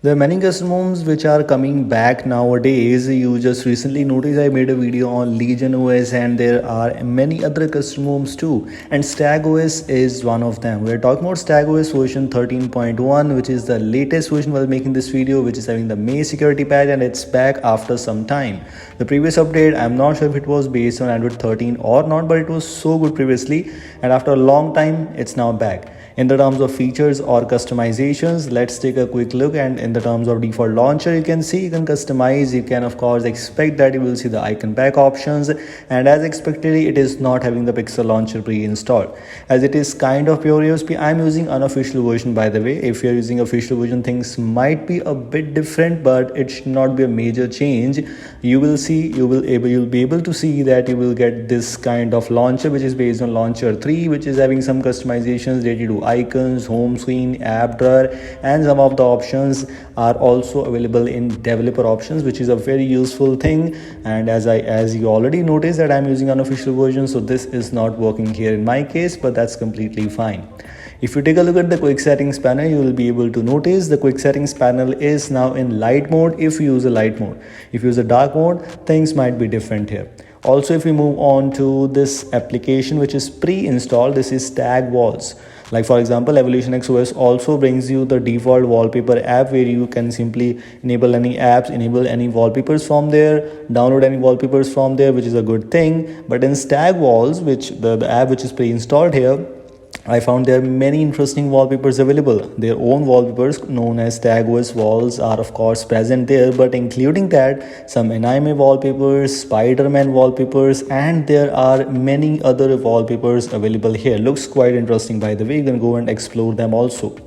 There are many custom homes which are coming back nowadays. You just recently noticed I made a video on Legion OS, and there are many other custom homes too. And Stag OS is one of them. We're talking about Stag OS version 13.1, which is the latest version while making this video, which is having the Misc security patch, and it's back after some time. The previous update, I'm not sure if it was based on Android 13 or not, but it was so good previously, and after a long time, it's now back. In the terms of features or customizations, let's take a quick look. And in the terms of default launcher, you can see you can customize. You can of course expect that you will see the icon pack options, and as expected, it is not having the pixel launcher pre-installed, as it is kind of pure USB. I'm using unofficial version, by the way. If you're using official version, things might be a bit different, but it should not be a major change. You will see, you'll be able to see that you will get this kind of launcher, which is based on launcher 3, which is having some customizations related to icons, home screen, app drawer, and some of the options are also available in developer options, which is a very useful thing. And as you already noticed that I'm using unofficial version, so this is not working here in my case, but that's completely fine. If you take a look at the quick settings panel, you will be able to notice the quick settings panel is now in light mode if you use a light mode. If you use a dark mode, things might be different here. Also, if we move on to this application which is pre-installed, this is Stag Walls. Like for example, Evolution X OS also brings you the default wallpaper app, where you can simply enable any apps, enable any wallpapers from there, download any wallpapers from there, which is a good thing. But in Stag Walls, which the app which is pre-installed here, I found there are many interesting wallpapers available. Their own wallpapers known as Stag OS walls are of course present there, but including that, some anime wallpapers, Spider-Man wallpapers, and there are many other wallpapers available here. Looks quite interesting, by the way. You can go and explore them also.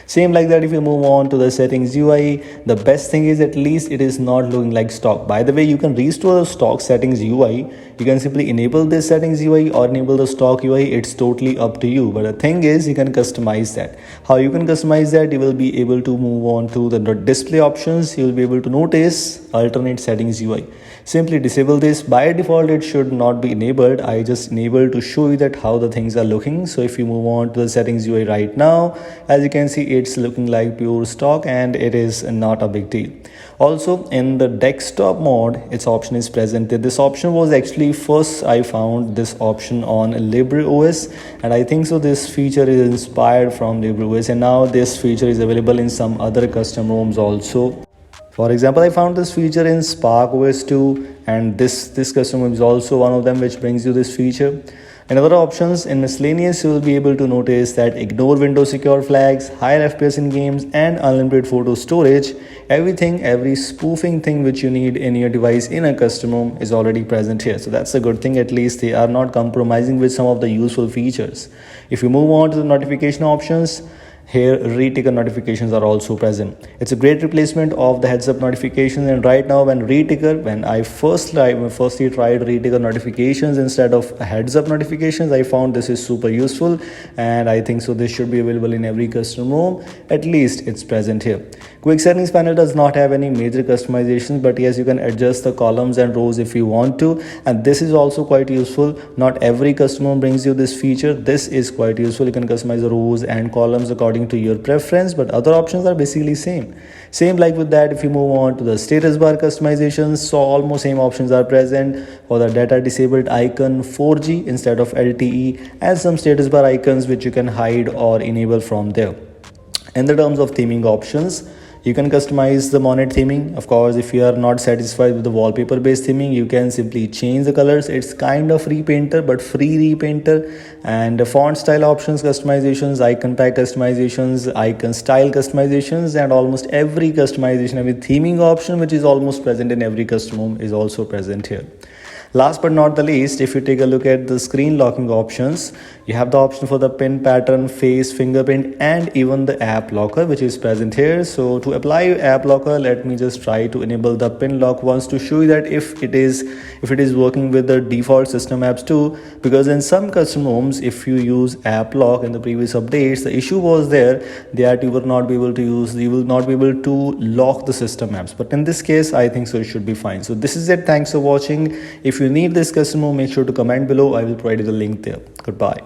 Same like that, if you move on to the settings UI, the best thing is at least it is not looking like stock. By the way, you can restore the stock settings UI. You can simply enable this settings UI or enable the stock UI. It's totally up to you. But the thing is, you can customize that. How you can customize that? You will be able to move on to the display options. You will be able to notice alternate settings UI. Simply disable this. By default, it should not be enabled. I just enabled to show you that how the things are looking. So if you move on to the settings UI right now, as you can see, it's looking like pure stock, and it is not a big deal. Also, in the desktop mode, its option is present. This option was actually first I found this option on LibreOS, and I think so this feature is inspired from LibreOS, and now this feature is available in some other custom ROMs also. For example, I found this feature in Spark OS 2, and this custom ROM is also one of them which brings you this feature. In other options, in miscellaneous, you will be able to notice that ignore Windows secure flags, higher FPS in games, and unlimited photo storage. Every spoofing thing which you need in your device in a custom ROM is already present here. So that's a good thing. At least they are not compromising with some of the useful features. If you move on to the notification options, here reticker notifications are also present. It's a great replacement of the heads up notifications, and right now when I firstly tried reticker notifications instead of heads up notifications, I found this is super useful, and I think so this should be available in every custom ROM. At least it's present here. Quick settings panel does not have any major customizations, but yes, you can adjust the columns and rows if you want to, and this is also quite useful. Not every custom ROM brings you this feature. This is quite useful. You can customize the rows and columns according to your preference, but other options are basically same like with that. If you move on to the status bar customizations, so almost same options are present for the data disabled icon 4G instead of LTE, and some status bar icons which you can hide or enable from there. In the terms of theming options, you can customize the monet theming. Of course, if you are not satisfied with the wallpaper based theming, you can simply change the colors. It's kind of repainter, but free repainter. And the font style options customizations, icon pack customizations, icon style customizations, and almost every customization, every theming option which is almost present in every custom ROM is also present here. Last but not the least, if you take a look at the screen locking options, you have the option for the pin pattern, face, fingerprint, and even the app locker, which is present here. So to apply app locker, let me just try to enable the pin lock once to show you that if it is working with the default system apps too, because in some custom ROMs, if you use app lock in the previous updates, the issue was there that you will not be able to lock the system apps. But in this case, I think so it should be fine. So this is it. Thanks for watching. If you need this custom ROM, make sure to comment below. I will provide you the link there. Goodbye.